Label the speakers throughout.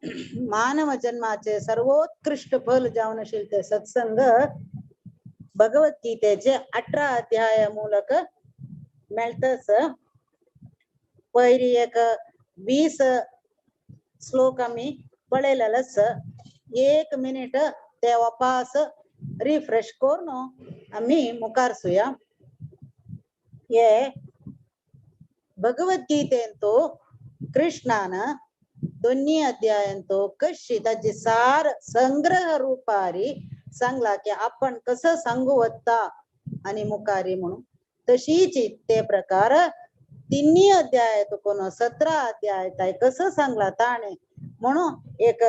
Speaker 1: मानव जन्माचे सर्वोत्कृष्ट फल जावन शिलते सत्संग भगवद्गीतेचे 18 अध्याय मूलक मेळतस. पहिली एक 20 श्लोक आम्ही पळयलेलंच. 1 मिनिट ते वापस रिफ्रेश करून आम्ही मुखार सुया. हे भगवद्गीतेंतो कृष्णान दोन्ही अध्यायांतो कशी त्याची सार संग्रह रूपारी सांगला की आपण कसं सांगू वत्ता आणि मुखारी म्हणून. तशीच ते प्रकार तिन्ही अध्यायात कोण 17 अध्याय कसं सांगला ताणे म्हणून एक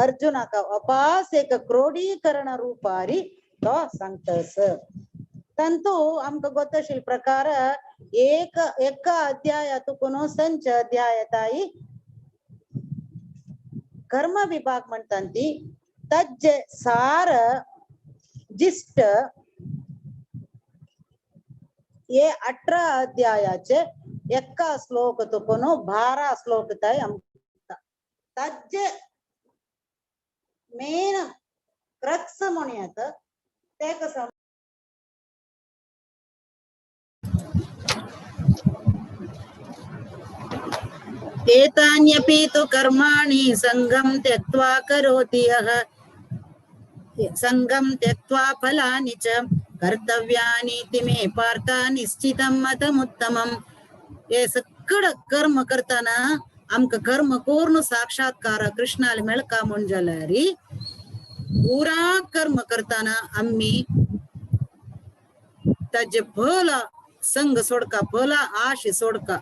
Speaker 1: अर्जुनाका वापस एक क्रोडीकरण रूपारी तो सांगतस. तंतु आमका गोतशील प्रकार एक अध्यायात कोण संच अध्यायताई कर्म विभाग म्हणतात ती तज्जे सार जिष्ट ये 18 अध्यायाचे एका श्लोक तो कोण 12 श्लोक ताई तज्जे मेन क्रक्स म्हणूयात ते कसं एतान्यपि तु कर्माणि संगं त्यक्त्वा करोति यः संगं त्यक्त्वा फलानि च कर्तव्यानीति मे पार्थ निश्चितं मतमुत्तमम्. हे सगळं कर्म करताना आमका कर्म पूर्ण साक्षात्कार कृष्णाला मेळका म्हणजल्यारी पुरा कर्म करताना आम्ही त्याचे फल संग सोडका फल आशे सोडका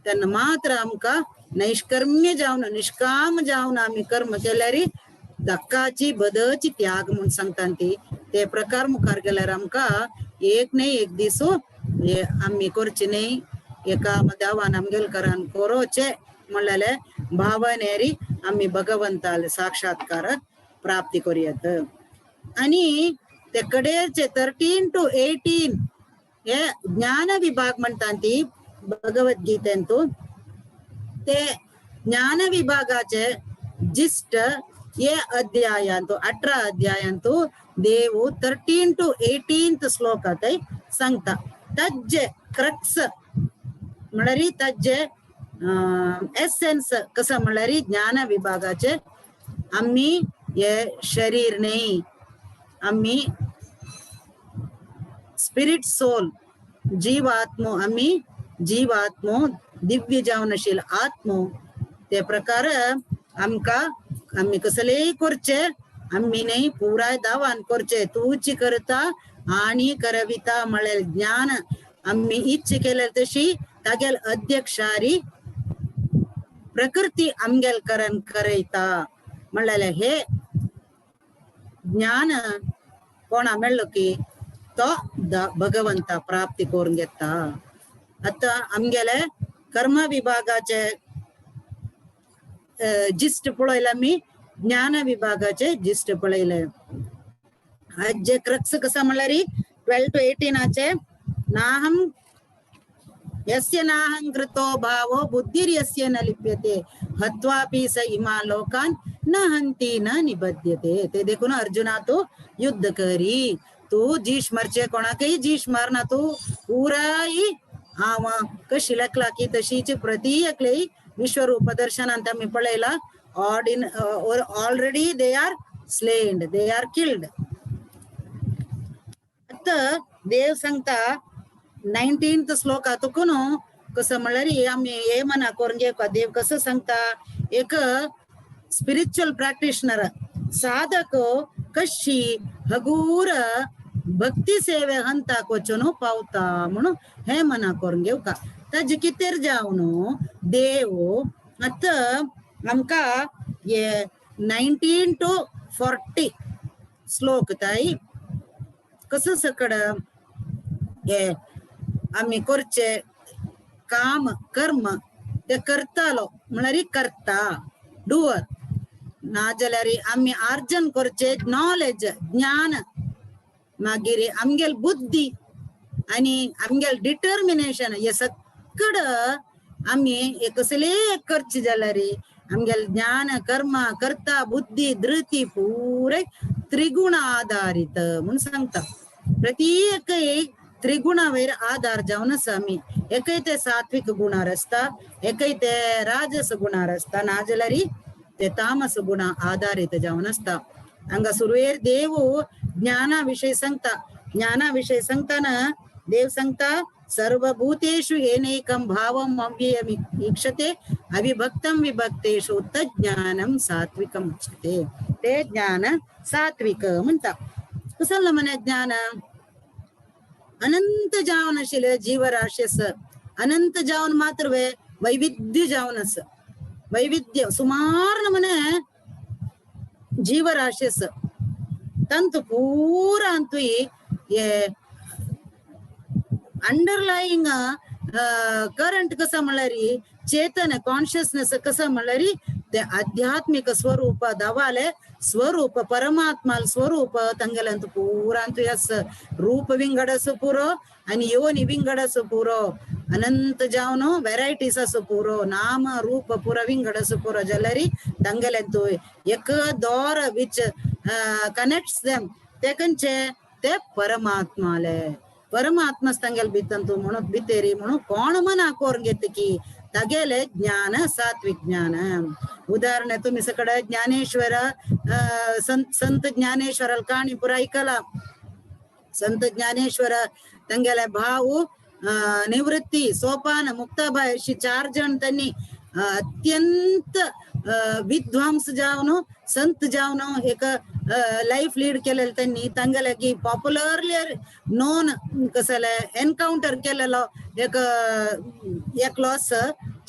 Speaker 1: त्यांना मात्र आमका नैष्कर्म्य जाऊन निष्काम जाऊन आम्ही कर्म केल्यारी धक्काची बदची त्याग म्हणून सांगतात ते प्रकार मुखार गेल्यार आमका एक नाही एक दिस आम्ही करची नाही. एका देवान आमगेलकरान कोरोचे म्हणलेले भावनेरी आम्ही भगवंताला साक्षात्कार प्राप्ती करूयात. आणि ते कडेचे 13 to 18 हे ज्ञान विभाग म्हणतात ती भगवद्गीतेंतू ते ज्ञान विभागाचे जिष्ट ये अध्यायांतू 18 अध्यायांतू देव 13 to 18 श्लोकात सांगता. तज्जे क्रक्स म्हळ्यारी तज्जे एसेन्स कसं म्हळ्यारी ज्ञान विभागाचे आम्ही हे शरीर नाही आम्ही स्पिरिट सोल जीवात्मो आम्ही जीवात्मो दिव्य जावनशील आत्मो ते प्रकार आमका आम्ही कसलेही करचे आम्ही नाही पुराय दावान करचे तूची करता आणि करविता म्हळेल ज्ञान आम्ही इच्छे केले तशी तागेल अध्यक्षारी प्रकृती आमगेल करण करयता म्हणलेले हे ज्ञान कोणा मेळलो की तो भगवंता प्राप्ती करून घेता. आता आमगेले कर्म विभागाचे जिष्ट पळयला मी ज्ञान विभागाचे जिष्ट पळयले. आज जे क्रक्स कसा म्हळ्यार 12 to 18 नाहं यस्य नाहं कृतो भावो बुद्धिर्यस्य न लिप्यते हत्वापि स इमा लोकान न हंती न निबध्यते. ते देखून अर्जुना तू युद्ध करी तू जीश मरचे कोणाकही जीश मारना तू पुराई आवा कशी लकला की तशीची प्रतीयकले विश्वरूप दर्शनांत मी पळयला already they are slain they are killed. आता देव सांगता 19th श्लोकात कोण कसं म्हळ्यार आम्ही हे मना करून घेवका. देव कसं सांगता एक स्पिरिच्युअल प्रॅक्टिशनर साधक कशी हगूर भक्ती सेवे हंताक वचून पावता म्हणून हे मना करून घेवका. ताजे कितेर जावन देव आता आमका हे 19 to 40 श्लोक ताई कसं सकड हे आम्ही करचे काम कर्म ते करतालो म्हळ्यार करता डुअर ना जाल्यार आम्ही अर्जन करचे नॉलेज ज्ञान मागीर आमगेल बुद्धी आणि आमगेल डिटर्मिनेशन हे सगळं आम्ही कसले करचे जाल्यार आमगेल ज्ञान कर्म कर्ता बुद्धी धृती पुरे त्रिगुण आधारित म्हणून सांगता प्रत्येक त्रिगुणावर आधार जाऊन आमी एकैते सात्विक गुणार असता एकैते राजस गुणार असता नाजलरी ते तामस गुण आधारित जाऊन असता हंगा सुरवेर देव ज्ञानाविषयी सांगताना देव सांगता सर्वभूतेषु येनैकं भावम् अव्ययम् ईक्षते अविभक्तं विभक्तेषु तज्ज्ञानं सात्विकम् उच्यते ते ज्ञान सात्विक म्हणता कसलं म्हणे ज्ञान अनंत जावनशील जीवराशेस अनंत जावन मात्रवे वैविध्य जावनस वैविध्य सुमार म्हणे जीवराशेस तंतु पूरा अंतु ये अंडरलाइंग करंट कसा म्हणल्यारी चेतन कॉन्शियसनेस कसा म्हणल्यारी ते आध्यात्मिक स्वरूप दवाले स्वरूप परमात्मा स्वरूप ತಂಗಲಂತ ಪೂರಂತು ಯಸ್ ರೂಪ ವಿಂಗಡಸು ಪೂರೋ आणि योनि विंगडसु पूरो अनंत जावनो वेरायटीस असु पूरो नाम रूप पूरा विंगडसु पूरो जलरी तंगलंतु एक दौर विच कनेक्ट्स देम ते कंचे ते परमात्माले परमात्मा स्तंगल बितंतु म्हणून बितेरी म्हणून कोण मना कोर घेतकी तगेले ज्ञान सात्विक ज्ञान उदाहरण तुम्ही सकड ज्ञानेश्वर संत ज्ञानेश्वर कहाणी पुरा ऐकला संत ज्ञानेश्वर तंगेले भाऊ निवृत्ती सोपान मुक्ताबाई अशी 4 जण त्यांनी अत्यंत विद्वांस जावनो संत जावनो एक लाईफ लीड केलेलं त्यांनी तंगले की पॉप्युलरली नोन कसले एन्काउंटर केलेलो एक लॉस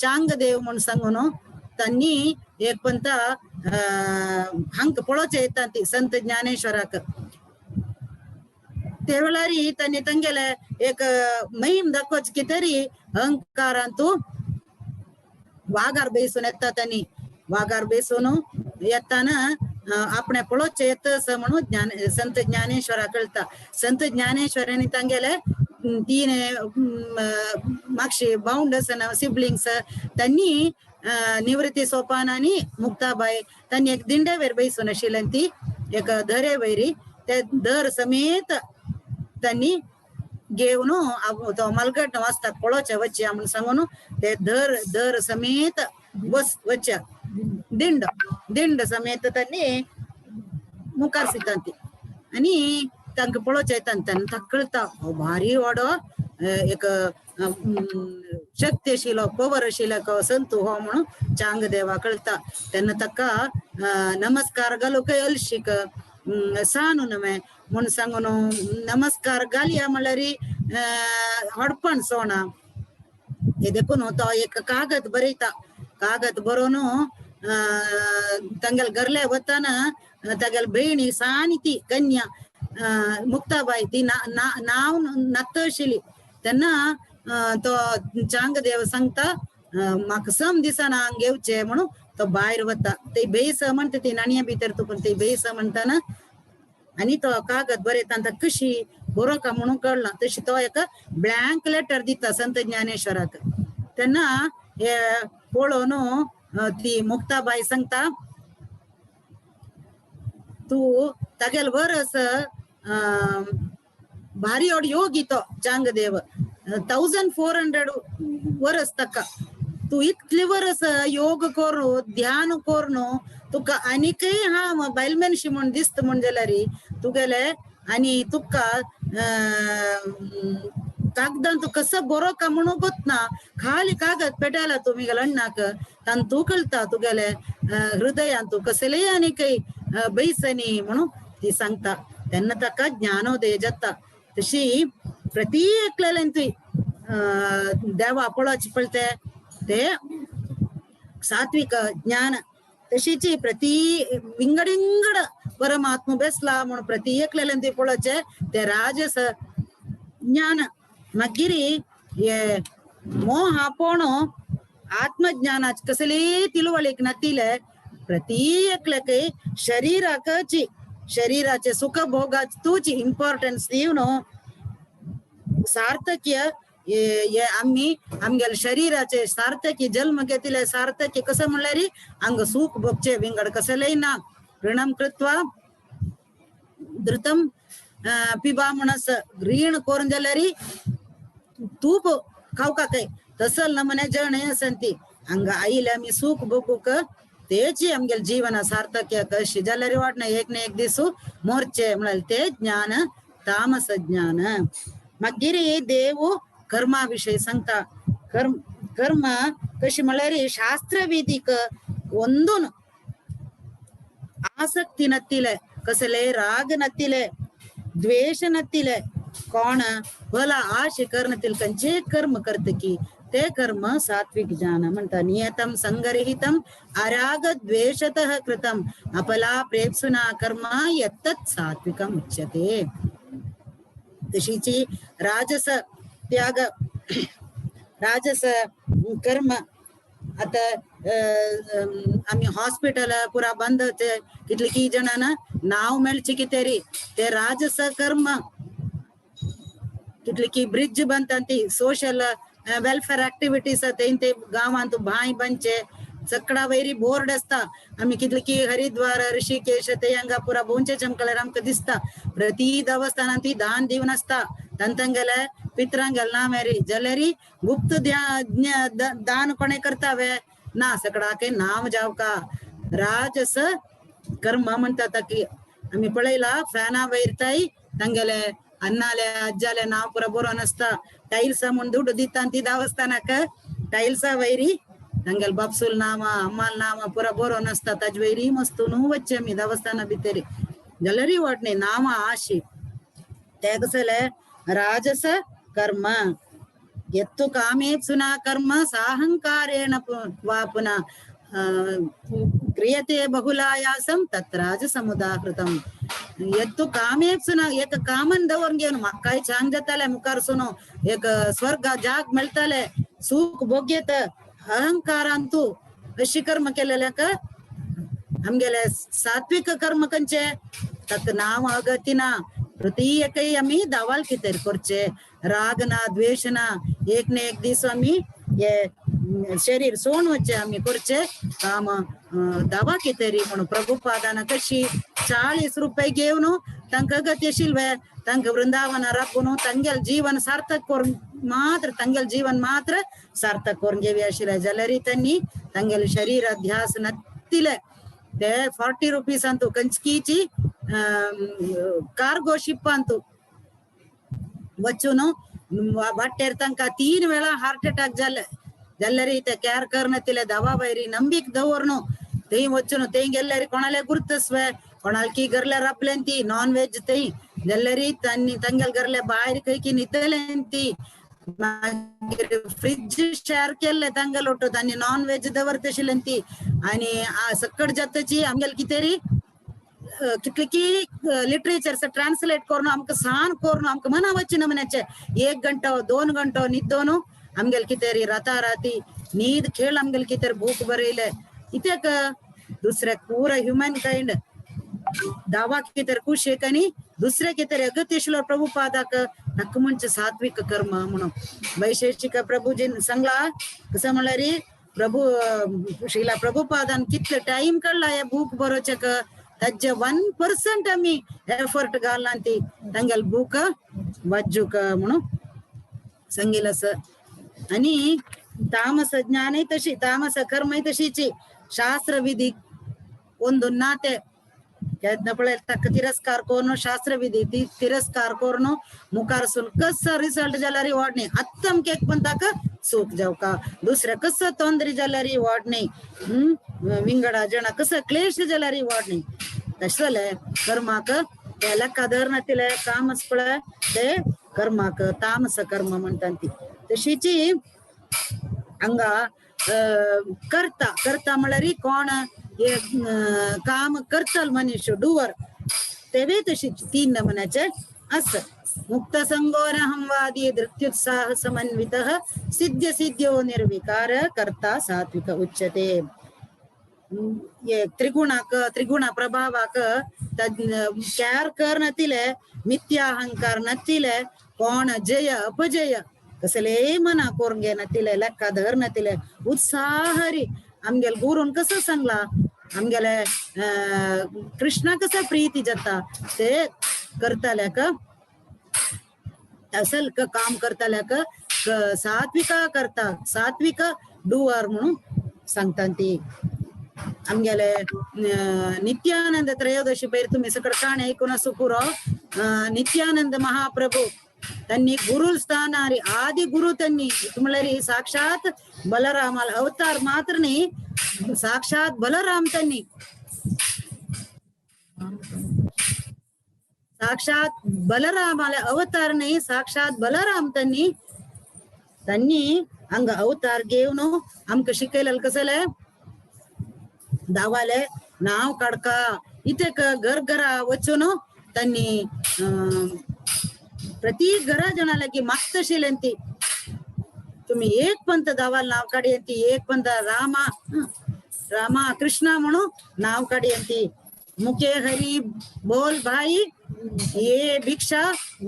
Speaker 1: चांगदेव म्हणून सांगून त्यांनी एक पंत हंक पळोचे येतात संत ज्ञानेश्वराक तेवळारी त्यांनी तंगेले एक महिम दाखवच की तरी अहंकारांतू वाघार बेसून येतात त्यांनी वाघार बेसून येताना आपणे पळोचे येतस म्हणून संत ज्ञानेश्वरा कळता संत ज्ञानेश्वरांनी तंगेले 3 मागशी बाउंडस सिबलिंग्स त्यांनी निवृत्ती सोपान आणि मुक्ताबाई त्यांनी एक दिंड्यावर बैसून शिलंती एक धरे वैरी ते दर समेत त्यांनी घेऊन तो मलगट वाजता पळोचे वच्चे म्हणून सांगून ते दर समेत बस वच्च्या दिंड समेत त्यांनी मुखार सिद्धांती आणि तांक पळोचे येतात तकळता भारी वाडो एक शक्तिशील पवरशील संत हो म्हणून चांगदेवा कळता त्यांना तक्का नमस्कार घालू काही अलशिक सानू नमे म्हणून सांगून नमस्कार घालिया म्हणल्यारी हडपण सोना हे देखून तो एक कागद बरयता कागद बरोवन तंगल गरले वताना तगल बहिणी सानिती कन्या मुक्ताबाई ती नाव नत्तशिली त्यांना तो चांगदेव सांगता म्हाका सम दिसाना हांग येवचे म्हणून तो भायर वता ते बेस म्हणता ती नाणया भितर तुकून ते बेस म्हणताना आणि तो कागद बरयता कशी बरोका म्हणून कळना तशी तो एक ब्लँक लेटर दिता संत ज्ञानेश्वराक त्यांना हे पळोवन ती मुक्ताबाई सांगता तू तगेल वरस भारी ओड योगी तो चांगदेव 1400 वरस तका तू इतली वरस योग कोरू ध्यान कोरनो तुका आनीकय हा बायलमेनशी म्हणून दिसत म्हण जाल्यारी तुगेले आणि तुका कागदान तू कसं बरो का म्हणून गोतना खाली कागद पेटायला तुम्ही अण्णाक तान तू कळता तुगेले हृदयान तू कसले आणि काही बैसनी म्हणून ती सांगता त्यांना तका ज्ञानोदय जाता तशी प्रत्येकलेंतू देवा पळोवचे पळते ते सात्विक ज्ञान तशीची प्रति विंगडिंगड परमात्मा बेसला म्हणून प्रत्येकलेंतू पळोवचे ते राजस ज्ञान मगिरी ये मोह आपोणो आत्मज्ञानाच कसले तिಳುವಳಿक नतिले प्रत्येकलके शरीराचे सुख भोगाच तूची इंपॉर्टन्स दिवनो सार्थक्य ये आम्ही आमगेल शरीराचे सार्थकी जन्म घेतले सार्थकी कसं म्हणल्यारी अंग सुख भोगचे विंगड कसं लयना ऋणम कृत्वा धृतम पिबा म्हणस ऋण कोरून जाल्यारी तूप खाऊ का काय तसल नमने जण संती अंग आईला आम्ही सुख भोगूक तेची आमगेल जीवन सार्थक्य कशी जाल्यारी वाटणं एक ने एक दिसू मोर्चे म्हणाल ते ज्ञान तामस ज्ञान मागीर देव कर्माविषयी सांगता कर्म कशी म्हळ्यारी शास्त्र विधिक ಒಂದೂನು आसक्ती नत्तिले कसले राग नत्तिले द्वेष नत्तिले कोण भला आशे करनतील कंचे कर्म करते की ते कर्म सात्विक ज्ञान म्हणता नियतम संगरहितम अराग द्वेषतः कृतम अपला प्रेप्सुना कर्म यत्तत् सात्विकम उच्यते तशीची राजस त्याग राजस कर्म आता आम्ही हॉस्पिटल पुरा बंद होते कितली जणांना नाव मेळची कितेरी ते राजस कर्म कितली ब्रिज बनता सोशल वेलफेअर ऍक्टिव्हिटीज ते गावांत भाई बंचे सकड़ा वैरी बोर्ड असता आम्ही कितली हरिद्वार ऋषिकेश ते हंगा पुरा बोंचे चमकल्यार आमकां दिसता प्रति देवस्थानांत दान दिवन असता तंतंगेले पितरांगेल ना मेरी जलेरी गुप्त दान कोणे करतावे ना सकड़ा के नाम जाव का राजस कर्म म्हणतात की आम्ही पळयला फॅना वैरताय ತಂಗೆಲೆ अन्नाले अज्जाले नाव पुरा बरोन असता टाइल्स म्हण ದುಡ್ಡು दितांती देवस्थानक टाइल्स वैरी ತಂಗೆल बापसूल नाम अम्माल नाम पुरा बरोन असता ताज वैरी मस्त नु वच्चे मी देवस्थान भितरी जलरी वाटणे नाम आशी त्यागसले राजस कर्म यत्तु कामेप्सुना कर्म साहंकारेण वा पुनः क्रियते बहुलायासम तत्राजसमुदाहृतम यत्तु कामेप्सुना एक कामन दवरंगेन काय छान जाताले मुखार सुनो एक स्वर्ग जाग मिळताले सुख भोग्यत अहंकारांतू अशी कर्म केलेल्या आमगेले सात्विक कर्म कंचे तक नाव अगतिना प्रति एकही आम्ही दावाल कितेर करचे राग ना द्वेष ना एक ने एक दिवस आम्ही ये शरीर सोन वच्चे आम्ही करचे काम दावा कितेरी म्हणून प्रभुपादान कशी 40 रुपये घेऊन तंक गत्यशीलवे तंक वृंदावन रपून तंगेल जीवन सार्थक करून मात्र तंगेल जीवन मात्र सार्थक करून घेवी आशिल्ले जाल्यार त्यांनी तंगेल शरीर ध्यास नत्तिले ते 40 rupees Antu कंचकीची cargo ship Antu वचून वाटेर तंका 3 वेळा हार्ट अटॅक झाले जल्लरी ते क्यार करनतिले दवा वैरी नंबिक दवरनो ते वचून तेंगेल्लरी कोणाले गुर्तस्वे कोणालकी गरले रपलेंती नॉन वेज ते जल्लरी तन्नी तंगेल गरले बाहेर कैकी नितलेंती फ्रिज शेअर केले तंगल उठो त्यांनी नॉन वेज दवरतशिलेंती आणि सकड जतची आमगेल कितेरी कितली लिटरेचर ट्रान्सलेट करून आमकां सान करून आमकां मना वच्चे नमन्याचे 1 घंटा 2 घंटा निद्दोनु आमगेल कितेरी राताराती नीद खेळ आमगेल कितेर भूक बरयले इत्याक दुसरे पूरा ह्युमन काइंड दावा कितेर खुशी कनी दुसरे कितेर अगत्यशिलो प्रभुपादाक नक्क म्हणजे सात्विक कर्म म्हणून वैशेषिक प्रभुजीन सांगला कसं म्हणल्यारी प्रभु श्रीला प्रभुपादान कितले टाइम काढला या भूक बरोचक ताजे 1% आम्ही एफर्ट घालनांती तंगेल भूक वज्जुक म्हणून सांगिलस आणि तामस ज्ञानय तशी तामस कर्मय तशीची शास्त्र विधी ಒಂದು ನಾತೆ पळय तक तिरस्कार करून शास्त्र विधी तिरस्कार करून मुखार सुन कस रिझल्ट जाल्यार वाडणे अत्तम केक पण ताका सूख जावका दुसरे कस तोंदरी जाल्यार वाडणे विंगडा जण कस क्लेश जाल्यार वाडणे तसले कर्माक त्याला कदरनतिले तामस पळय ते कर्माक तामस कर्म म्हणतात तशीची हंगा करता म्हळ्यार कोण काम करतल मनुष्य डुवर तेवे तशी 3 नमुन्याचे असत मुक्त संगोरहंवादी धृत्युत्साह समन्वितः सिद्ध सिद्ध्यो निर्विकार करता सात्विक उच्यते ये त्रिगुण प्रभावाक क्यार कर नतिले मिथ्या अहंकार नतिले कोण जय अपजय कसले मना कोरंगे नतिले लेक्का धर नतिले उत्साहरी आमगेल गुरून कसं सांगला आमगेले कृष्णा कसा प्रीती जाता ते करताले का असल का काम करताले का सात्विका करता सात्विक डूअर म्हणून सांगता ती आमगेले नित्यानंद त्रयोदशी पैर तुम्ही सकड काणे ऐकून सुकुरो नित्यानंद महाप्रभू त्यांनी गुरु स्थानारी आदि गुरु त्यांनी तुम्हाला साक्षात बलरामाला अवतार मात्र नाही साक्षात बलराम त्यांनी साक्षात बलरामाला अवतार नाही साक्षात बलराम त्यांनी त्यांनी अंग अवतार घेऊन आमक शिकलेलं कसले दावाले नाव काढका इथे घरा वचून त्यांनी प्रति घरा जनाला की मागतशीलंती तुम्ही एक पंत दावाल नाव काढी अंती एक पंत रामा रामा कृष्णा म्हणून नाव काढी अंती मुखे हरी बोल भाई ये भिक्षा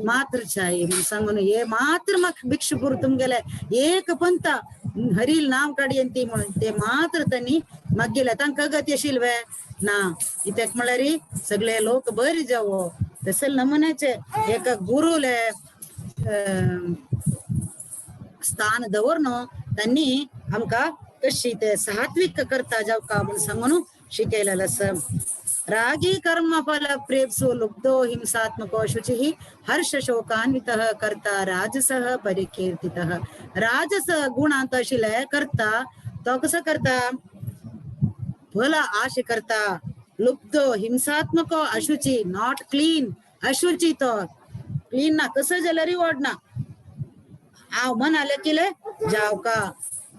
Speaker 1: मात्र चाहिए सांगून ये मात्र मग भिक्षुपूर तुम गेले एक पंत हरील नाव काढी अंती म्हणून ते मात्र त्यांनी मग गेले तांक गत येशीलवे ना इथे म्हणल्यारी सगळे लोक बरी जावो तसल नमुन्याचे एक गुरुले स्थान दवरनो त्यांनी आमका कशी ते सात्विक करता जाव का म्हणून सांगून शिकलेलं असं रागी कर्म फल प्रेप्सो लुब्धो हिंसात्मको शुचिः हर्ष शोकान्वितः करता राजसः परिकीर्तितः राजस गुण ಅಂತ ಶಿಲೆ करता तो कसं करता फल आशे करता लुब्धो हिंसात्मको अशुची नॉट क्लीन अशुची तो क्लीन ना कसं जलरी वाढना आव मन आले केले जाव का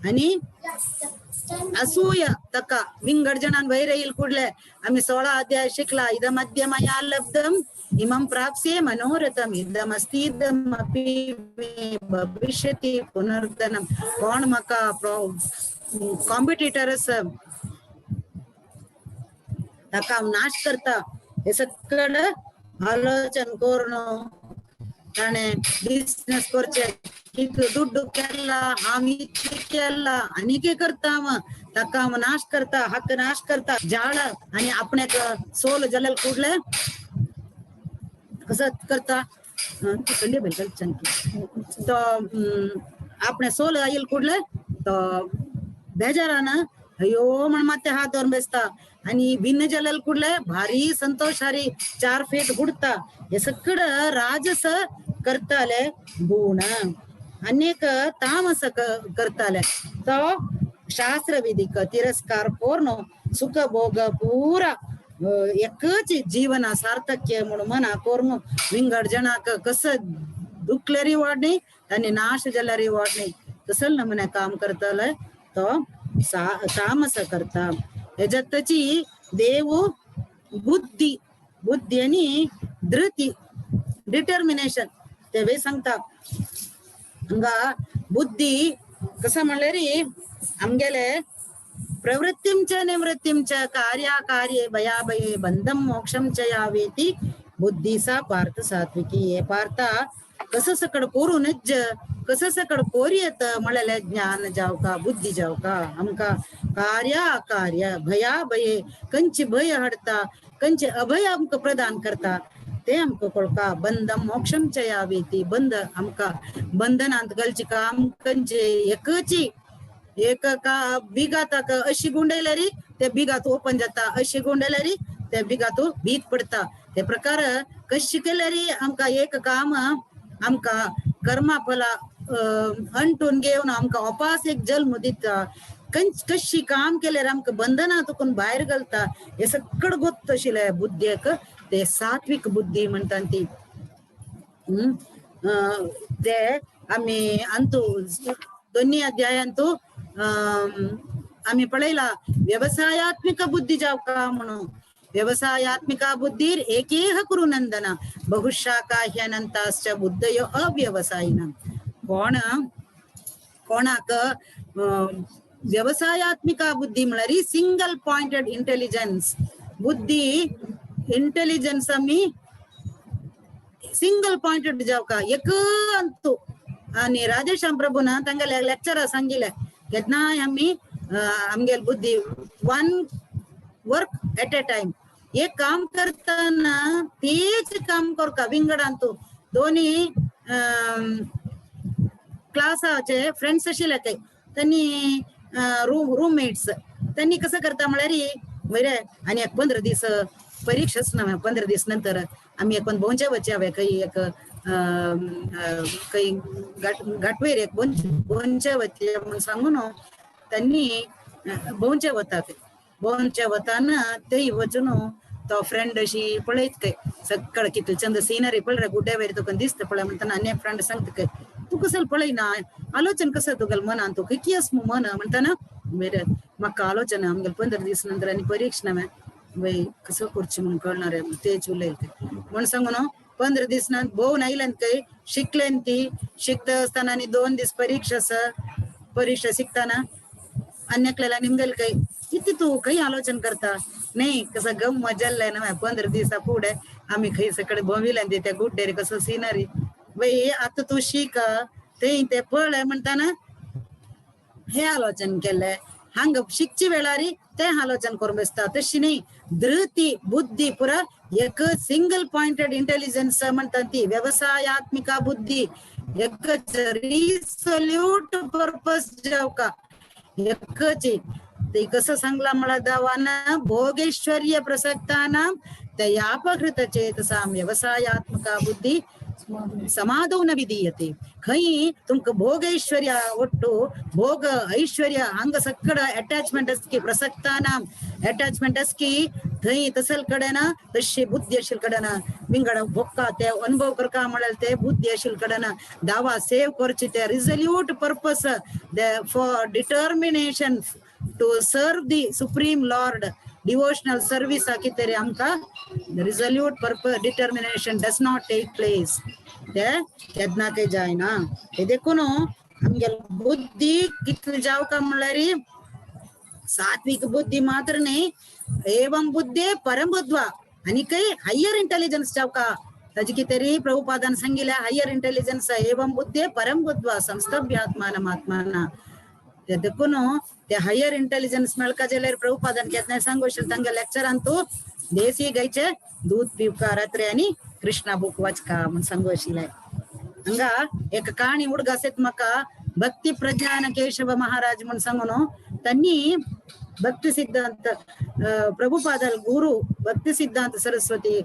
Speaker 1: आणि असूय तका विंगडजनान वैर येईल कुडले आम्ही 16 अध्याय शिकला इद मध्यमया लब्धम इमं प्राप्स्ये मनोरथम इदमस्तीदमपि भविष्यति पुनर्धनम कोण मका कॉम्पिटिटर्स तका नाश करता हे सगळं आलोचन करणं ताणे बिझनेस करचे किती दुड्डू केला आम्ही केला आणि के करता तका नाश करता हक्क नाश करता जाळ आणि आपण सोल जलल कुडले कसं करता कंडे बेलकल चंकी तो आपण सोल आईल कुडले तो बेजारानं अयो म्हण ಮತ್ತೆ हात धरून बेसता आणि भिन्न जलल कुडले भारी संतोष हरी 4 फेट गुडता हे सगळं राजस करताले गुण अनेक तामस करताले तो शास्त्र विधिक तिरस्कार पूर्ण सुख भोग पूरा एकच जीवन सार्थक्य म्हणून मना कोर्ण विंगड जनाक कसं दुखलेरी वाढणे आणि नाश जलरी वाढणे तसल नमुने काम करताले तो तामस करता याच्यात त्याची देव बुद्धी बुद्धी आणि धृती डिटर्मिनेशन ते सांगता हंगा बुद्धी कसं म्हणले रे आमगेले प्रवृत्तींच निवृत्तींच कार्याकार्ये भयाभये बंधम मोक्षम च यावेती बुद्धीसा पार्थ सात्विकी हे पार्था कसं सकड पोरूनच कसं सकड पोरी येत म्हणाले ज्ञान जाव का बुद्धी जाव का आमका कार्य अकार्य भयाभये कंची भय हडता कंचे अभय आमक प्रदान करता ते आमक कोळका बंधम मोक्षम च यावेती बंध आमका बंधनांत गलची काम कंचे एकची एक का बिगाताक अशी गुंडेलरी ते बिगात ओपन जाता अशी गुंडेलरी ते बिगात भीत पडता ते प्रकार कशी केलेरी आमका एक काम आमका कर्मा फला अंटून घेऊन आमका वापस एक जन्म दिता कशी काम केल्यार आमका बंधनातून बाहेर घालता हे सगळं गोत्त आशिल्ले बुद्धेक ते सात्विक बुद्धी म्हणटा ती ते आम्ही अंतू दोन्ही अध्यायांतू आम्ही पळयला व्यवसायात्मिक बुद्धी जाव का म्हणून व्यवसायात्मिका बुद्धीर एकेह कुरु नंदना बहुशाखा ह्यनंताश्च बुद्धयो अव्यवसायिना कोणाक व्यवसायात्मिका बुद्धी म्हळ्यार सिंगल पॉइंटेड इंटेलिजन्स बुद्धी इंटेलिजन्स आम्ही सिंगल पॉइंटेड जाव का एक अंतू आणि राधेश्याम प्रभू ना तांगेले लेक्चर सांगिले केदना आम्ही आमगेल बुद्धी one work at A time एक काम करताना तेच काम करका विंगडांतू दोन्ही क्लासाचे फ्रेंड्स आशिल्ले ते त्यांनी रूममेट्स त्यांनी कसं करता म्हळ्यार बरे आणि एक 15 दिवस परीक्षाच ना 15 दिवस नंतर आम्ही एक भोंचे वचे हवे काही एक काही घाटवेर एक भोंचे वचे म्हणून सांगून त्यांनी भोंचे वताना ते वचून तो फ्रेंड अशी पळयत काय सकाळ कितू चंद सीनरी पळरे गुड्डे वैर तुका दिसत पळय म्हणताना अन्य फ्रेंड सांगत काय तू कसं पळयना आलोचन कसं तुगल मनान तू काही असं मन म्हणताना ಬೇರೆ ಮಕ್ಕ ಆಲೋಚನೆ ಆಮೇಲೆ 15 ದಿವಸ ನಂತರ ನೀ ಪರೀಕ್ಷೆ वय कसं करची म्हणून कळणार आहे तेच उलयते म्हण सांगून 15 दिवस भोव नाईलन काही शिकलेन ती शिकता असताना आणि 2 दिवस परीक्षा शिकताना अन्यकलेला निमगल काही किती तू काही आलोचन करता नाही कसं गम मजालय ना 15 दिवसा पुढे आम्ही काही सकडे भोविला त्या गुड्डेरी कसं सिनरी वय आता तू शिक ते पळ म्हणताना हे आलोचन केलंय हंग शिकची वेळारी ते आलोचन करून बसता तशी नाही धृती बुद्धी पुरा एक सिंगल पॉइंटेड इंटेलिजन्स म्हणतात ती व्यवसायात्मिक बुद्धी एकच रिसोल्यूट पर्पज जाव का एकच ते कसं सांगला मला दावाना भोगेश्वर्य प्रसक्ताना त्या यापकृत चेतसां व्यवसायात्मिक बुद्धी समाधौ न विधीयते खई तुमक भोग ऐश्वर्य ಒಟ್ಟು भोग ऐश्वर्य हंग सಕ್ಕಡ अटॅचमेंट असकी प्रसक्ताना अटॅचमेंट असकी थई तसल कडेना तशी बुद्धी अशील कडेना विंगड भोक्का ते अनुभव करका म्हणते बुद्धी अशील कडेना दावा सेव करची ते resolute purpose for determination to serve the supreme lord devotional service हाकितरी आमका resolute purpose determination does not take place ते केदना के जायना हे देखून आमगे बुद्धी कितली जाव का म्हणल्यारी सात्विक बुद्धी मात्र नाही एवं बुद्धी परम बुद्ध्वा आणि काही हायर इंटेलिजन्स जाव का ताजी कितरी प्रभुपादान सांगितल्या हायर इंटेलिजन्स एवं बुद्धी परम बुद्ध्वा संस्तभ्य आत्माना ते देखून ते हायर इंटेलिजन्स मेळका जाल्यार प्रभुपादान केदना सांगोशील तांगे लेक्चर अंतू देसी गायचे दूध पिवका रात्री आणि कृष्णा बुक वाचका म्हणून सांगोशिलाय हंगा एक काणी हुಡುಗ सेत मका भक्ती प्रज्ञान केशव महाराज म्हणून सांगून त्यांनी भक्ती सिद्धांत प्रभुपादल गुरु भक्ती सिद्धांत सरस्वती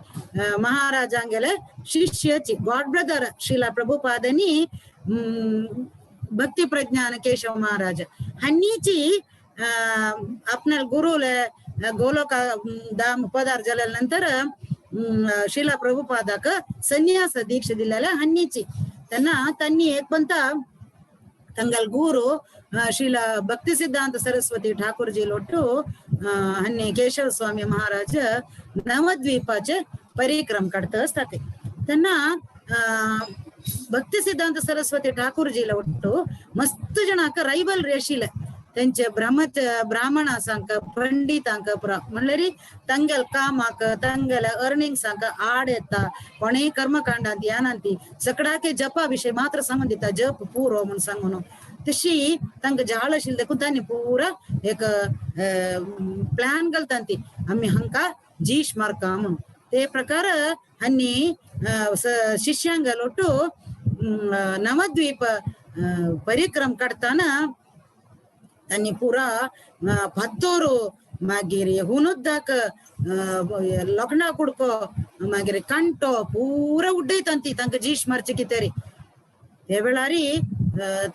Speaker 1: महाराजांगेले शिष्यची गॉड ब्रदर श्रीला प्रभुपादनी भक्ती प्रज्ञान केशव महाराज हन्नीची आपल्या गुरुले गोलोक दाम पदार झाल्यानंतर शिला प्रभुपादाक संन्यास दीक्षे दिलेल्या हन्नीची त्यांनी एक पंता ತಂಗಲ್ ಗುರು ಶ್ರೀಲ ಭಕ್ತಿ ಸಿದ್ಧಾಂತ ಸರಸ್ವತಿ ಠಾಕೂರ್ಜಿ ಲೊಟ್ಟು हन्नी केशव स्वामी महाराज नवद्वीपाचे परिक्रम करत असतात त्यांना भक्ती सिद्धांत सरस्वती ठाकूरजीला ಒಟ್ಟು मस्त जणाक रैवल रेशिले त्यांचे ब्राह्मण सांग पंडितांक म्हणल्यारी ತಂಗಲ್ कामाक ತಂಗल अर्निंग सांग आड येता कोणी कर्मकांड ध्यानांती सगळ्याके जपा विषय मात्र संबंधित जप पूर्व म्हणून सांगून तशी तांक जाळ आशिल्ले देखून त्यांनी पुरा एक प्लॅन घालतांती आम्ही हंका जीश मारका म्हणून ते प्रकार हन्नी शिष्यांग लोटू नवद्वीप परिक्रम करताना त्यांनी पुरा पत्तोरू मागीर हुनुद्दाक लग्न कुडको मागीर कंटो पुरा उड्डयतांती तांकां जीश मारचे कितेरी हे वेळारी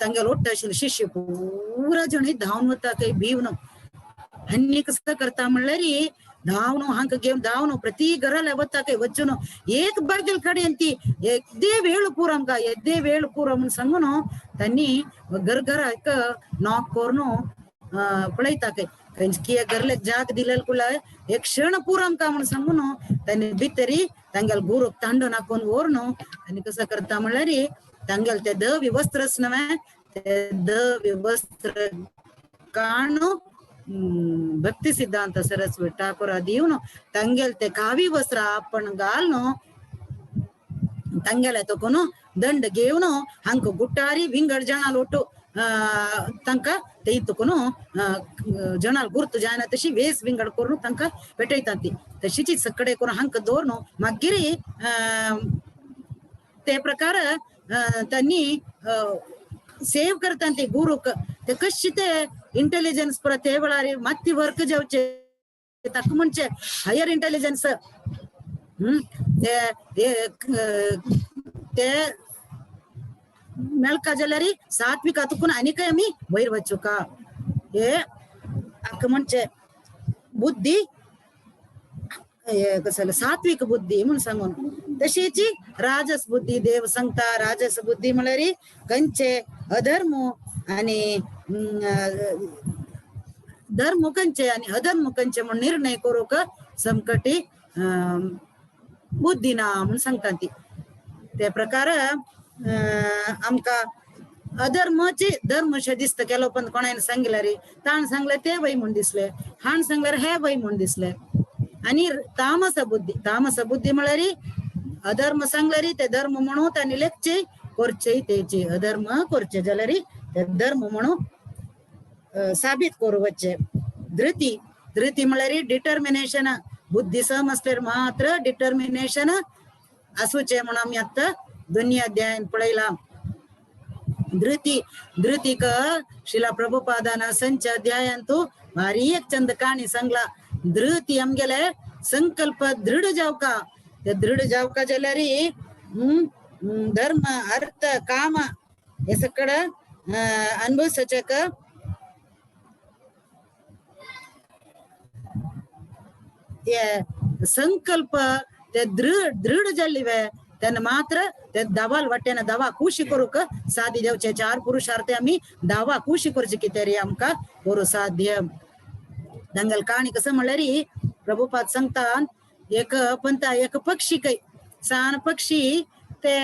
Speaker 1: तांगेल ಒಟ್ಟು आशिल्ले शिष्य पुरा जण धांवन वता काही भिवन हन्नी कसं करता म्हणल्यारी धावून हांक घेवन धावून प्रति घराला वता काही वचून एक बागेल कडेन ती येद्दे वेळ पूर आमकां येद्दे वेळ पूर म्हणून सांगून त्यांनी घरघराक नॉक करून पळयता काही घरले जाग दिलेल कुला एक क्षण पूर आमकां म्हणून सांगून त्यांनी भितरी तांगेल गुरूक तांडून हाकोन व्हरून त्यांनी कसं करता म्हणल्यारी तांगेल ते दवी वस्त्रच नव्हे ते दवी वस्त्र काणू भक्ती सिद्धांत सरस्वती ठाकूर दिवन तांगेल ते कावी वस्त्र आपण घालून ತಂಗೆಲೆ ತಕೊನು ದಂಡ ಗೇವನು ಹಂಕ ಗುಟ್ಟಾರಿ ವಿಂಗಡ್ ಜನ ಒಟ್ಟು ತಂಕ ತೆಯ್ತುಕೊನು ಜನಾಲ್ ಗುರ್ತು ಜಾನ ತशी वेस विंगड करून तांका पेटयताती तशीची सकडे करून हंक दोरनो मागिरी ते प्रकार त्यांनी सेव करतांती गुरुक ते कशी ते इंटेलिजन्स पुरा ते वेळारी मत्ती वर्क जावचे तक म्हणजे हायर इंटेलिजन्स ते मेळका जाल्यारी सात्विक अतुकून आनी काय आमी वयर वचू का हे अक्क म्हणजे बुद्धी कसं सात्विक बुद्धी म्हणून सांगून तशीची राजस बुद्धी देव सांगता राजस बुद्धी म्हळ्यार कंचे अधर्म आणि धर्म कंचे आणि अधर्म कंचे म्हणून निर्णय करूक समकटी बुद्धी ना म्हणून सांगता ती ते प्रकार आमका अधर्माची धर्मशे दिसत केलो पण कोणाने सांगला रे ताण सांगले ते वय म्हणून दिसले हाण सांगल्यार हे वय म्हणून दिसले आणि तामस बुद्धी म्हळ्यार अधर्म सांगल्यार ते धर्म म्हणून आणि लेखचे करचे तेचे अधर्म करचे जाल्यार ते धर्म म्हणून साबित करू वच्चे धृती म्हळ्यार डिटर्मिनेशन बुद्धी सम असल्यार मात्र डिटर्मिनेशन असूचे म्हणून आम्ही आता दोन्ही अध्यायान पळयला धृतीक शिला प्रभुपादाना संच अध्यायांतू भारी एक चंद कहाणी सांगला धृती आमगेले संकल्प दृढ जावका ते दृढ जावका जाल्यार धर्म अर्थ काम हे सकड अनुभवसचेक संकल्प ते दृढ जाल्लिवे त्यांना मात्र ते दावाल वाट्यान दावा खुशी करूक साधी देवचे चार पुरुषार्थ आम्ही दावा खुशी करचे कितेरी आमका करू साध्य दंगल कहाणी कसं म्हणल्यार प्रभुपाद सांगतात एक पंत एक पक्षी काही सान पक्षी ते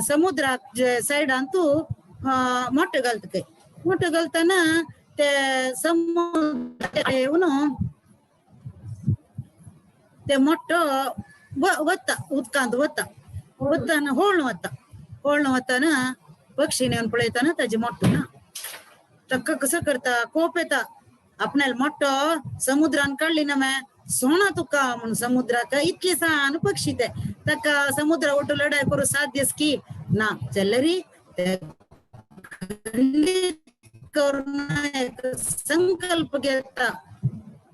Speaker 1: समुद्रात जे सायडान तू मोठ घालत काही मोठ घालताना ते समुद्र येऊन ते मोठ वत्ता उदकांत वत्ताना होळण वत्ताना पक्षी नेऊन पळयताना ताजी मोठो ना तक्क कसं करता कोप येता आपल्याला मोठो समुद्रान काढली ना मैं सोना तुका म्हणून समुद्राक इतकी सान पक्षी ते ताका समुद्रा ओटू लढाई करू साध्यस की ना जाल्यारी ते संकल्प घेता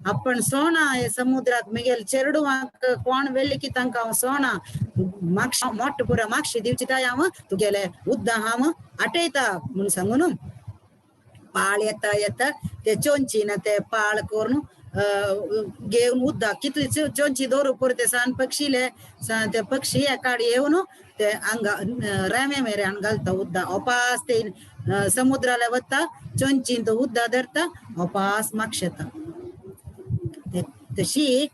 Speaker 1: आपण सोना हे समुद्रात मिगेल चेरडूवाक कोण वेल्ली की तांकां सोना मागशी मोठ पुरा मागशी दिवची ताय हांव तुगेले उद्दां हांव आटयता म्हणून सांगून पाळ येता ते चोंचीन ते पाळ करून घेऊन उद्दा कितली चोंची दोरू पुर ते सान पक्षीले ते पक्षी एकाड येऊन ते अंगा रेमे मेरे घालता उद्दा ओपास ते समुद्राला वता चोंचीन तो उद्दा धरता ओपास मागशेता तशी